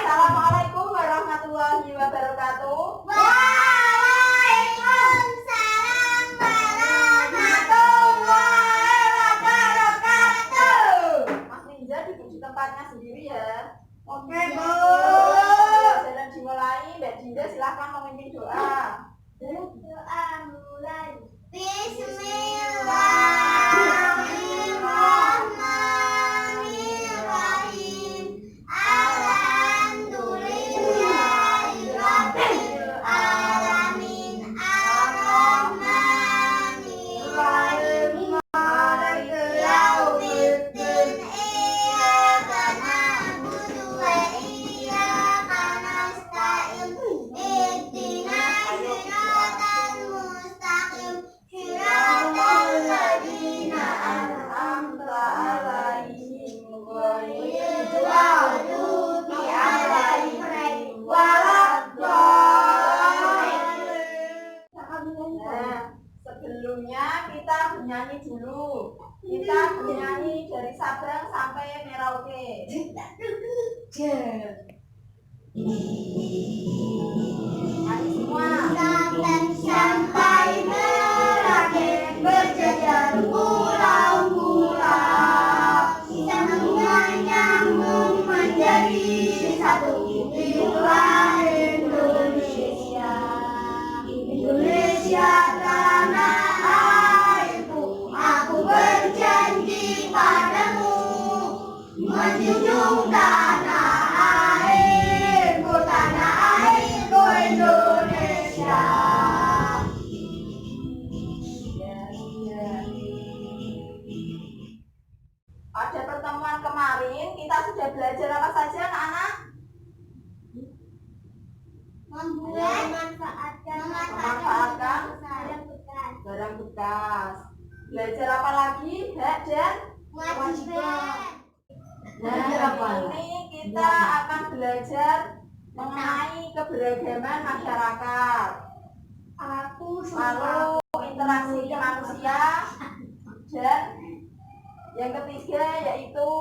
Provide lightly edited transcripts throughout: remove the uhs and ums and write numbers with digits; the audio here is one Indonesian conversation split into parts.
Assalamualaikum warahmatullahi wabarakatuh. Waalaikumsalam warahmatullahi wabarakatuh. Mas Ninja duduk di tempatnya sendiri ya. Oke, Bu. Jalan dimulai, Mbak Dinda silahkan memimpin doa. Doa mulai. Bismillahirrahmanirrahim. Alhamdulillahirabbil alamin. Arrahmanirrahim. Maliki yaumiddin. Iyyaka na'budu wa iyyaka nasta'in. Ihdinas siratal mustaqim. Siratal ladzina an'amta 'alaihim ghairil maghdubi 'alaihim waladdallin. Nah, sebelumnya kita bernyanyi dulu. Kita bernyanyi dari Sabang sampai Merauke. Nyanyi semua. Sabang sampai Merauke berjajar pulau-pulau, semua nyambung menjadi satu. Itulah Indonesia. Indonesia tanah airku, aku berjanji padamu menjunjung tanah airku Indonesia. Pada pertemuan kemarin kita sudah belajar apa saja anak-anak? Memanfaatkan Barang bekas. Belajar apa lagi? Hak dan kewajiban. Nah, ini kita akan belajar mengenai keberagaman masyarakat. Lalu interaksi manusia dan yang ketiga yaitu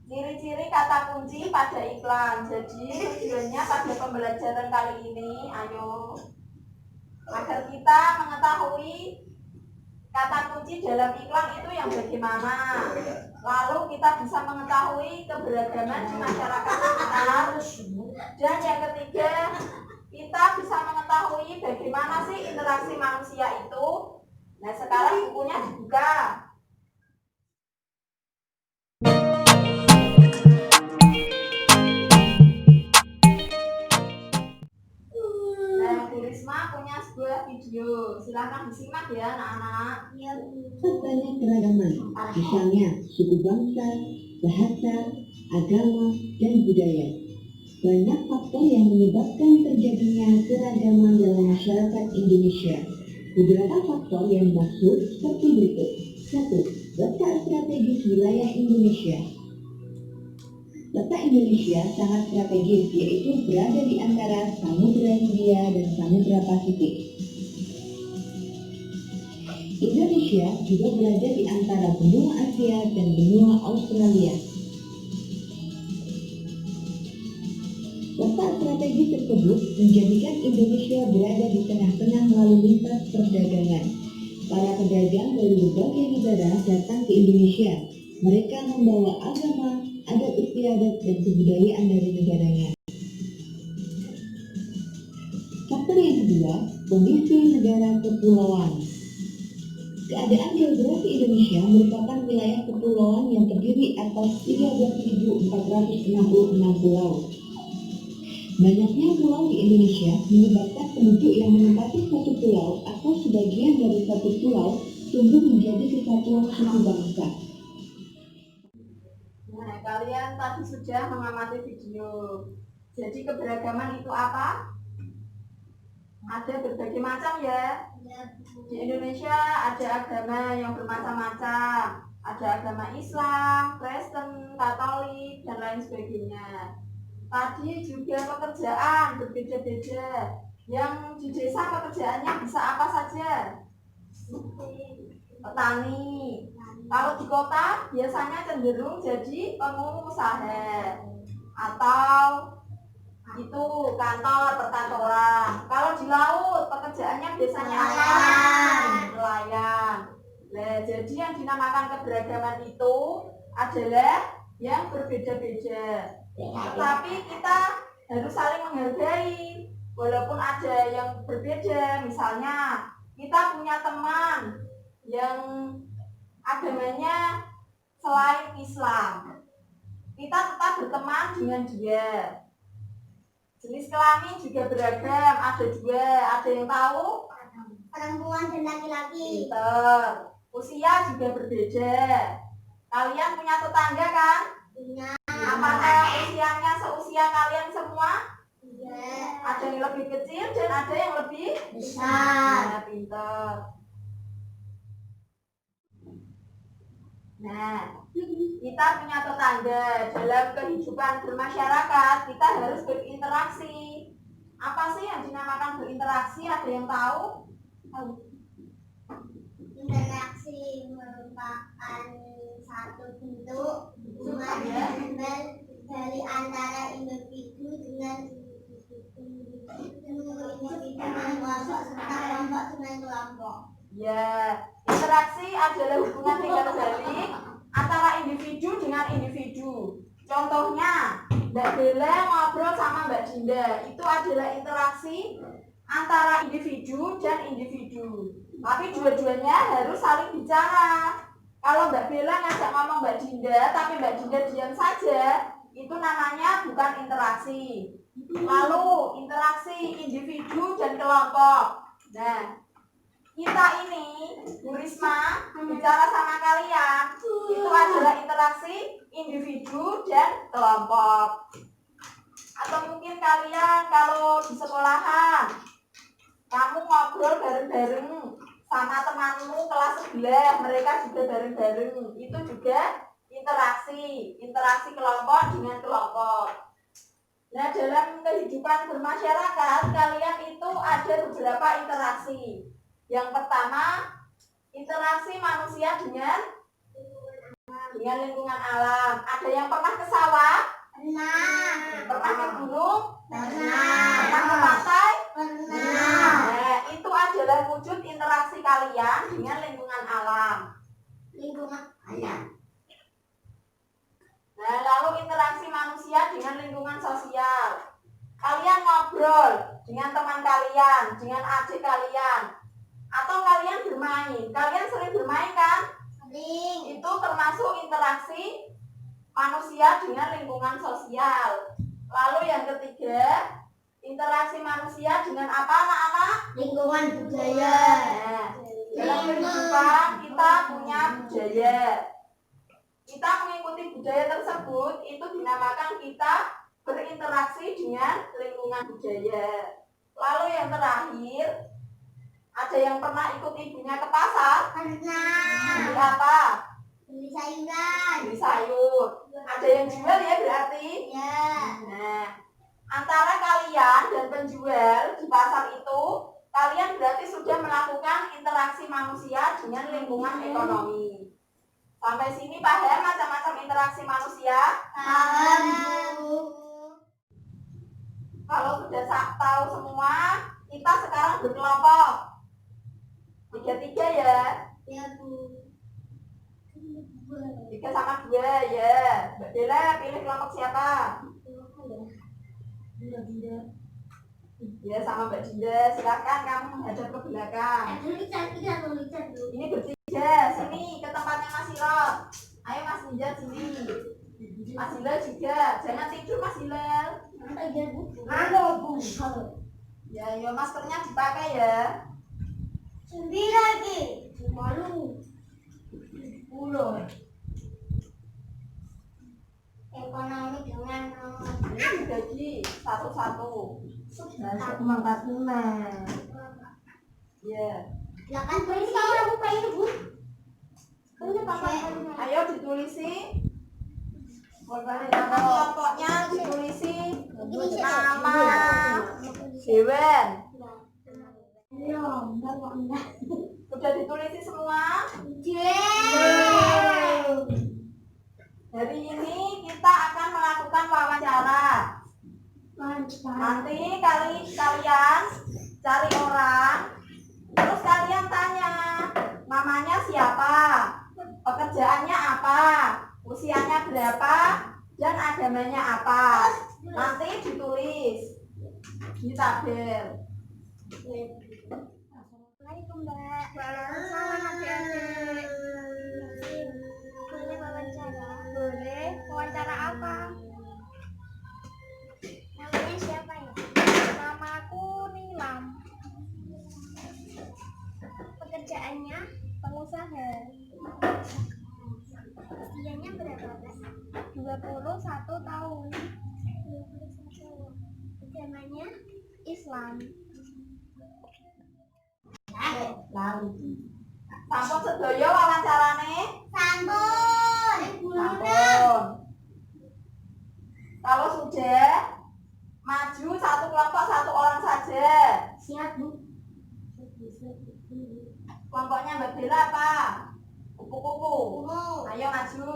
ciri-ciri kata kunci pada iklan. Jadi tujuannya pada pembelajaran kali ini, ayo agar kita mengetahui kata kunci dalam iklan itu yang bagaimana. Lalu kita bisa mengetahui keberagaman di masyarakat sekitar. Dan yang ketiga, kita bisa mengetahui bagaimana sih interaksi manusia itu. Nah, sekarang bukunya dibuka. Nah, Bu Risma punya sebuah video. Silahkan disimak ya anak-anak. Banyak keragaman, misalnya suku bangsa, bahasa, agama, dan budaya. Banyak faktor yang menyebabkan terjadinya keragaman dalam masyarakat Indonesia. Beberapa faktor yang dimaksud seperti berikut. 1. Letak strategis wilayah Indonesia. Letak Indonesia sangat strategis, yaitu berada di antara Samudra Hindia dan Samudra Pasifik. Indonesia juga berada di antara benua Asia dan benua Australia. Letak strategis tersebut menjadikan Indonesia berada di tengah-tengah lalu lintas perdagangan. Para pedagang dari berbagai negara datang ke Indonesia. Mereka membawa agama, adat istiadat, dan kebudayaan dari negaranya. Faktor yang kedua, kondisi negara kepulauan. Keadaan geografi Indonesia merupakan wilayah kepulauan yang terdiri atas 13.466 pulau. Banyaknya pulau di Indonesia menyebabkan penduduk yang menempati satu pulau atau sebagian dari satu pulau tumbuh menjadi kesatuan suku bangsa. Nah, kalian tadi sudah mengamati video. Jadi keberagaman itu apa? Ada berbagai macam ya. Di Indonesia ada agama yang bermacam-macam. Ada agama Islam, Kristen, Katolik, dan lain sebagainya. Tadi juga pekerjaan berbeda-beda. Yang di desa pekerjaannya bisa apa saja? Petani. Kalau di kota biasanya cenderung jadi pengusaha atau itu kantor perkantoran. Kalau di laut pekerjaannya biasanya apa? Nelayan. Nah, jadi yang dinamakan keberagaman itu adalah yang berbeda-beda. Tetapi kita harus saling menghargai walaupun ada yang berbeda. Misalnya kita punya teman yang agamanya selain Islam, kita tetap berteman dengan dia. Jenis kelamin juga beragam, ada dua, ada yang tahu? Perempuan dan laki-laki. Pinter. Usia juga berbeda. Kalian punya tetangga kan? Punya. Apakah usianya seusia kalian semua? Iya. Ada yang lebih kecil dan ada yang lebih Besar. Nah, pinter. Nah, kita punya tetangga. Dalam kehidupan bermasyarakat, kita harus berinteraksi. Apa sih yang dinamakan berinteraksi? Ada yang tahu? Interaksi merupakan satu bentuk hubungan dari antara individu dengan individu dengan kelompok serta kelompok dengan kelompok. Ya, interaksi adalah hubungan tingkat balik antara individu dengan individu. Contohnya, Mbak Bella ngobrol sama Mbak Dinda, itu adalah interaksi antara individu dan individu. Tapi dua-duanya harus saling bicara. Kalau Mbak Bella ngajak ngomong Mbak Dinda, tapi Mbak Dinda diam saja, itu namanya bukan interaksi. Lalu interaksi individu dan kelompok. Nah, kita ini, Bu Risma, bicara sama kalian, itu adalah interaksi individu dan kelompok. Atau mungkin kalian kalau di sekolahan, kamu ngobrol bareng-bareng sama temanmu kelas sebelah, mereka juga bareng-bareng, itu juga interaksi kelompok dengan kelompok. Nah, dalam kehidupan bermasyarakat, kalian itu ada beberapa interaksi. Yang pertama, interaksi manusia dengan lingkungan alam. Ada yang pernah ke sawah? Pernah. Pernah ke gunung? Pernah. Pernah ke pantai? Pernah. Nah, itu adalah wujud interaksi kalian dengan lingkungan alam. Lingkungan alam. Nah, lalu interaksi manusia dengan lingkungan sosial. Kalian ngobrol dengan teman kalian, dengan adik kalian, atau kalian bermain. Kalian sering bermain kan? Sering. Itu termasuk interaksi manusia dengan lingkungan sosial. Lalu yang ketiga, interaksi manusia dengan apa anak-anak? Lingkungan budaya. Nah, dalam kehidupan kita punya budaya. Kita mengikuti budaya tersebut, itu dinamakan kita berinteraksi dengan lingkungan budaya. Lalu yang terakhir, ada yang pernah ikut ibunya ke pasar? Pernah. Beli apa? Beli sayuran. Beli sayur. Ada yang jual ya berarti? Ya. Nah, antara kalian dan penjual di pasar itu, kalian berarti sudah melakukan interaksi manusia dengan lingkungan ekonomi. Sampai sini paham macam-macam interaksi manusia? Paham, Bu. Kalau sudah tahu semua, kita sekarang berkelompok. 3-3 ya. Ya, Bu. 3 sama 2 ya. Mbak Bella pilih kelompok siapa? Ya sama Mbak Dinda. Silakan kamu menghadap ke belakang. Ini bertiga. Sini ke tempatnya Mas Hilal. Ayo Mas Dinda sini. Mas Hilal juga. Jangan tidur Mas Hilal. Ya, yo maskernya dipakai ya. 9 lagi. Malu. 10. Ekonomi dengan Ini dibagi satu-satu. Ya. Ya kan ini kalau aku pengen Bu. Ayo ditulisi. Kelompoknya ditulisi nama Dewen. Sudah ditulisi semua? Hari ini kita akan melakukan wawancara. Nanti kalian cari orang, terus kalian tanya namanya siapa, pekerjaannya apa, usianya berapa, dan agamanya apa. Nanti ditulis di tabel. Assalamualaikum Mbak. Waalaikumsalam adik-adik. Boleh wawancara? Boleh. Wawancara apa? Namanya siapa ya? Namaku Nilam. Pekerjaannya pengusaha. Usianya berapa? 21 tahun. 21. Agamanya Islam. Sampun sedaya wawancarane? Sampun. Sampun. Kalau sudah, maju satu kelompok satu orang saja. Siap Bu. Kelompoknya Mbak Bella apa? Kupu-kupu. Ayo maju.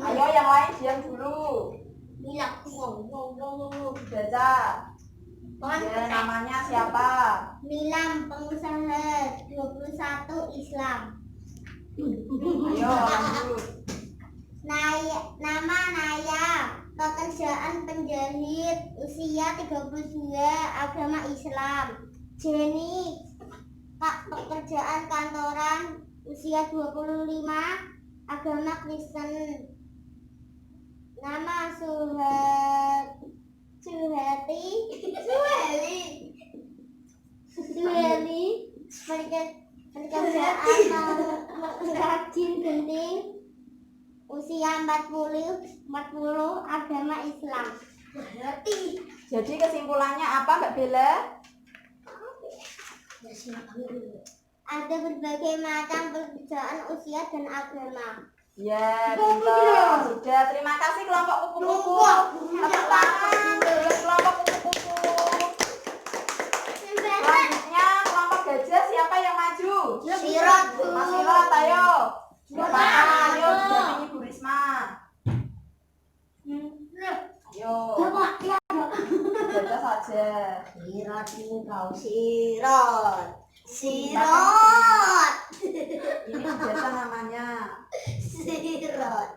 Ayo yang lain diam dulu. Baca. Ya, namanya siapa? Nilam, pengusaha, 21 Islam. Ayo lanjut. Nama Naya, pekerjaan penjahit, usia 32, agama Islam. Jenny, pekerjaan kantoran, usia 25, agama Kristen. Nama Suheli, pekerjaan rajin genting, usia 40, agama Islam. Jadi kesimpulannya apa Mbak Bella? Ada berbagai macam pekerjaan, usia dan agama. Ya, pintar. Sudah, terima kasih kelompok kupu-kupu. Tepuk tangan buat kelompok kupu-kupu. Selanjutnya kelompok gajah, siapa yang maju? Sirot. Mas Sirot, ayo. Depan, ayo didampingi Bu Risma. Ayo. Gajah saja. Sirot ini kau sirot. Ini gajah namanya. Sirot.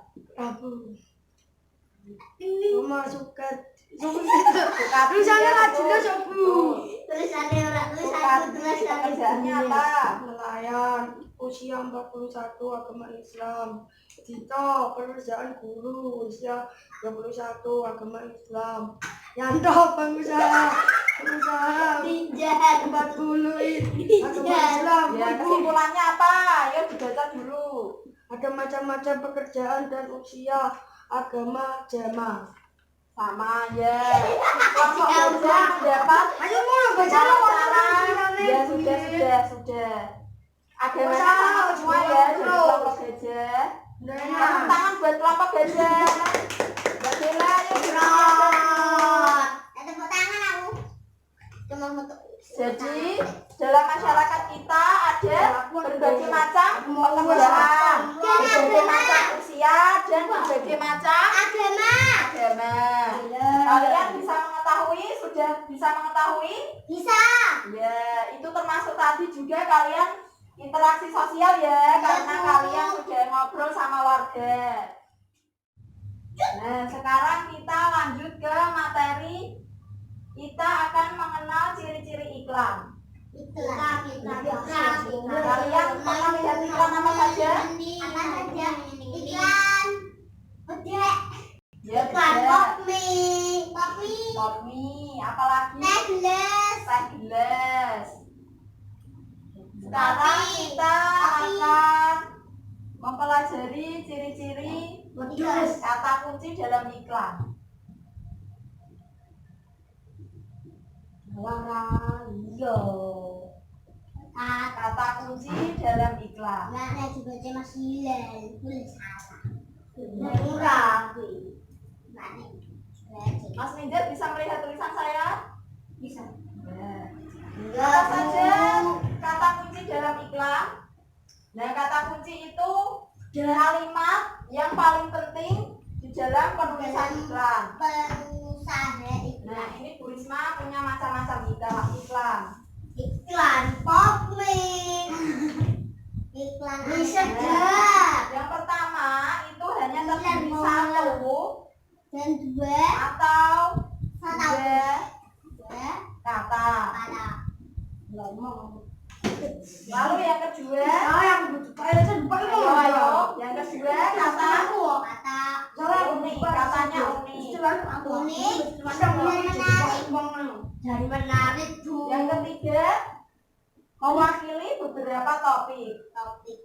Memasukkan Tulisannya rajinnya sobu. Tulisannya orang pekerjaannya apa? Nelayan, usia 41, agama Islam. Tito, pekerjaan guru, usia 21, agama Islam. Yanto, pengusaha Pinjam. 40, agama Islam. Ya, kesimpulannya apa? Ayo dibaca dulu. Ada macam-macam pekerjaan dan usia, agama jamaah. Sama ya. Kelompok gajah mendapat Ayo mau baca wawancara. Ya sudah. Agamanya sama semua ya dari kelompok gajah. Tepuk tangan buat kelompok gajah. Mbak Bella, ayo Sirot. Tepuk tangan aku. Cuma untuk Jadi dalam masyarakat kita ada berbagai macam pekerjaan, berbagai macam usia dan berbagai macam agama. agama. Kalian sudah bisa mengetahui? Bisa. Ya, itu termasuk tadi juga kalian kita interaksi sosial ya, karena kalian sudah ngobrol sama warga. Nah, sekarang kita lanjut ke materi. Kita akan mengenal ciri-ciri iklan. Iklan. Kalian pernah lihat iklan apa saja? Iklan. Ojek. Ya, Iklan betul. kopi. Kopi, apalagi? Teh gelas. Teh gelas. Sekarang Kopi. kita Kopi. akan mempelajari ciri-ciri kata kunci dalam iklan. Yo. Kata kunci dalam iklan. Mana dibaca Mas Hilal, boleh salah. Murah. Mana? Mas Ninja bisa melihat tulisan saya? Bisa. Nah, Enggak. apa saja kata kunci dalam iklan? Nah, kata kunci itu kalimat yang paling penting di dalam penulisan iklan. Pengusaha Nah, ini Bu Risma punya macam-macam iklan. iklan kopi. Iklan sedap. Yang pertama itu hanya terdiri Iklan satu Dan dua atau satu. dua kata. Pada Lalu yang kedua, Saya ayo, yang kedua kata kata unik, katanya unik. unik dan menarik tuh. Yang ketiga, mewakili beberapa topik. Topik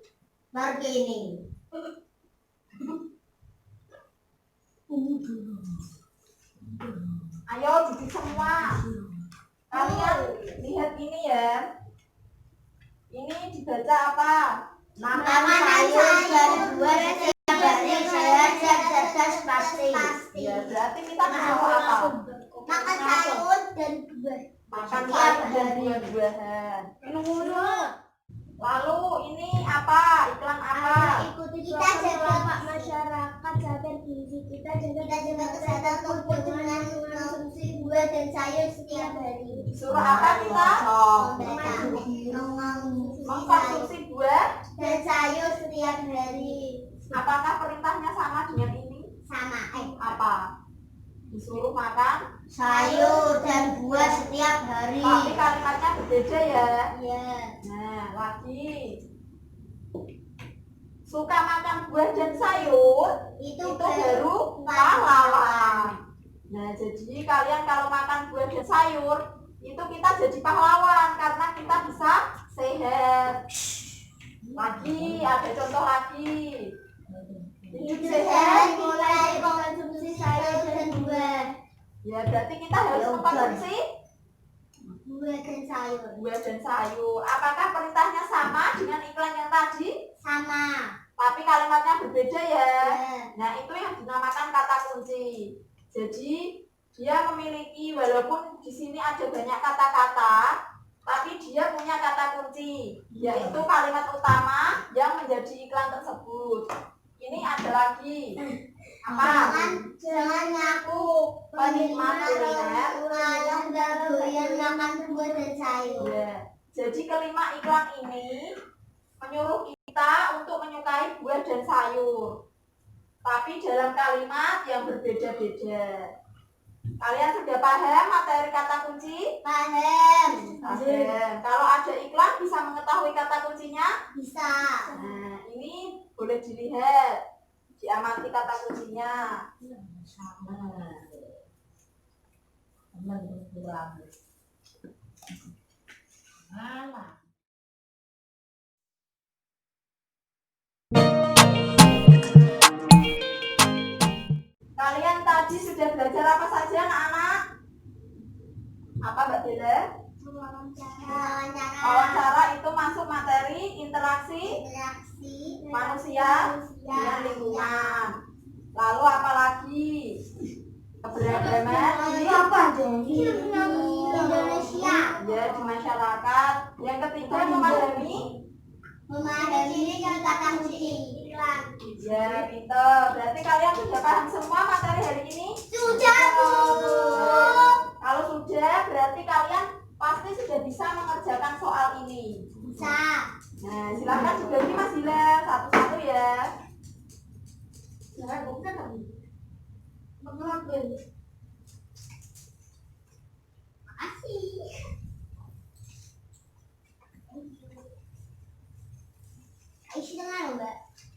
bargaining. Ayo duduk semua. Kalian lihat ini ya. Ini dibaca apa? Makanan sayur dan buah setiap hari saya cerdas pasti. Ya, berarti kita disuruh apa? Makan sayur dan buah. Makan sayur dan buah-buahan. Lalu ini apa? Iklan apa? Ikuti kita jaga masyarakat sadar gizi kita jaga kesehatan tubuh dengan mengonsumsi buah dan sayur setiap hari. Disuruh apa kita? Mengkonsumsi buah. Dan sayur setiap hari. Apakah perintahnya sama dengan ini? Sama. Apa? Disuruh makan, Sayur dan buah setiap hari. tapi kalimatnya berbeda ya. Ya. Nah, lagi. Suka makan buah dan sayur, Itu itu baru pahlawan. Nah, jadi kalian kalau makan buah dan sayur, itu kita jadi pahlawan karena kita bisa sehat. Lagi, ada contoh lagi. Hidup sehat. mulai konsumsi sayur dan buah. Ya, berarti kita harus mengkonsumsi Buah dan sayur. buah dan sayur. Apakah perintahnya sama dengan iklan yang tadi? Sama. Tapi kalimatnya berbeda ya. Ya. Nah, itu yang dinamakan kata kunci. Jadi, dia memiliki, walaupun di sini ada banyak kata-kata, tapi dia punya kata kunci, yaitu kalimat utama yang menjadi iklan tersebut. Ini ada lagi. Apa? Jangan ngaku Penikmat kuliner. malah nggak doyan makan buah dan sayur. Ya. Jadi kelima iklan ini menyuruh kita untuk menyukai buah dan sayur. Tapi dalam kalimat yang berbeda-beda. Kalian sudah paham materi kata kunci? Paham? Paham. Kalau ada iklan bisa mengetahui kata kuncinya? Bisa. Nah, ini boleh dilihat. Diamati kata kuncinya. Kalian tadi sudah belajar apa saja anak-anak? Apa Mbak Bella? Wawancara. Wawancara itu masuk materi interaksi Interaksi manusia dengan lingkungan. Lalu apalagi? Keberagaman di Indonesia. ya di masyarakat. Yang ketiga memahami Memahami kata kunci. Iklan. ya pinter. Berarti kalian sudah paham semua materi hari ini? Sudah, Bu. Kalau sudah berarti kalian pasti sudah bisa mengerjakan soal ini. Bisa. Nah, silakan dibagi Mas Hilal satu-satu ya. Jangan bukan kamu. Mengambil. Makasih. Isi dengan Mbak.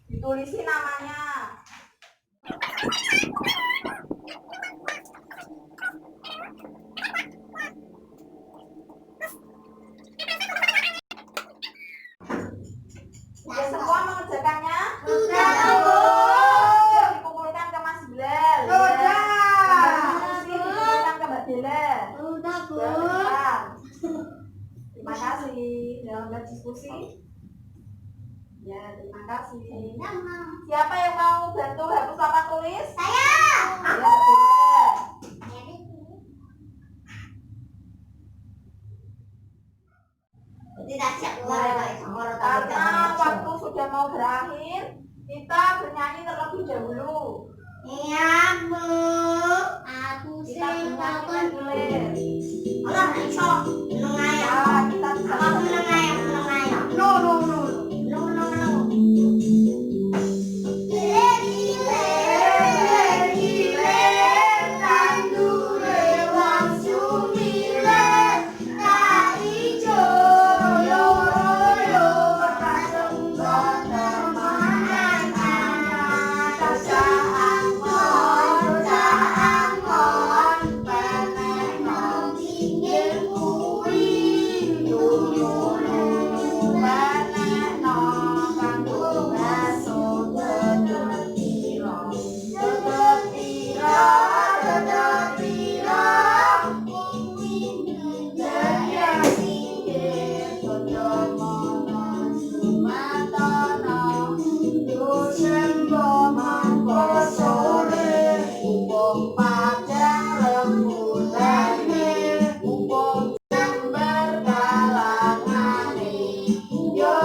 Ditulisi namanya. Sudah semua mengerjakannya? Sudah, Bu. Dikumpulkan ke Mas Hilal. Sudah. Diskusi dikumpulkan ke Mbak Dela. Udah, Bu. Sudah, terima kasih. Dalam diskusi. Ya, terima kasih. Siapa yang mau bantu hapus papan tulis? Saya. Ya, Mbak Dela. Tidak siap Karena waktu sudah mau berakhir, kita bernyanyi terlebih dahulu. Iya, Bu. Aku Kita sing bernyanyi tulis. Allah iso nengayam. Ya, kita bisa. Aku nengayam, nengayam. No, no, no. No, no, no. Gile, gile, gile, tandure wong sumile, tak ijo, yo, yo, kasem ketemaan anak, cacaan mon, peneno pinggir kuwi, dulu peneno kanggo baso tetepiro, tetepiro, tetepiro, jaya singgir, tojomono sumatono, dusembo mangko sore, upung padang rembulane, upung jember kalangane, yo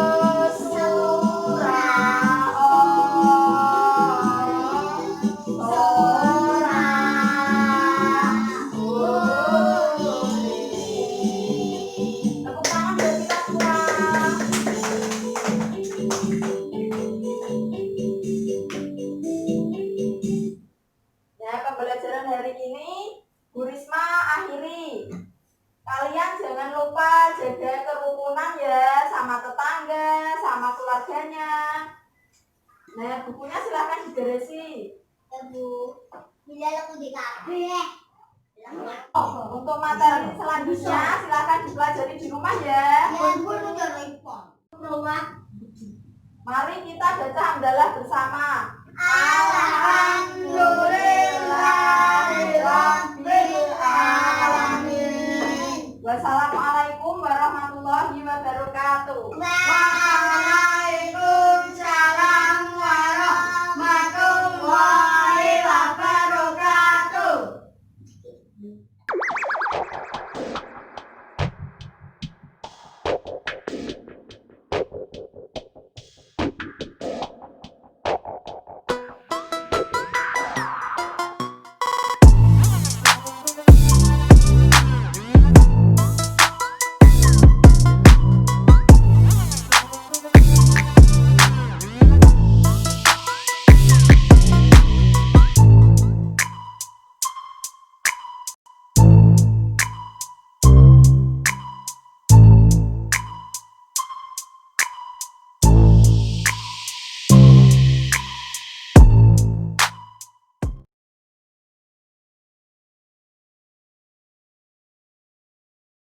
Tepuk tangan buat kita semua. Ya, pembelajaran hari ini Bu Risma akhiri. Kalian jangan lupa jaga kerukunan ya, sama tetangga, sama keluarganya. Nah, bukunya silahkan digeresi. Ya, Bu. Bila aku di kafe. Untuk materi selanjutnya silahkan dipelajari di rumah ya. Ya, Bu, udah repot. Rumah. Mari kita baca hamdalah bersama. Alhamdulillahirabbil alamin. Wassalamualaikum warahmatullahi wabarakatuh.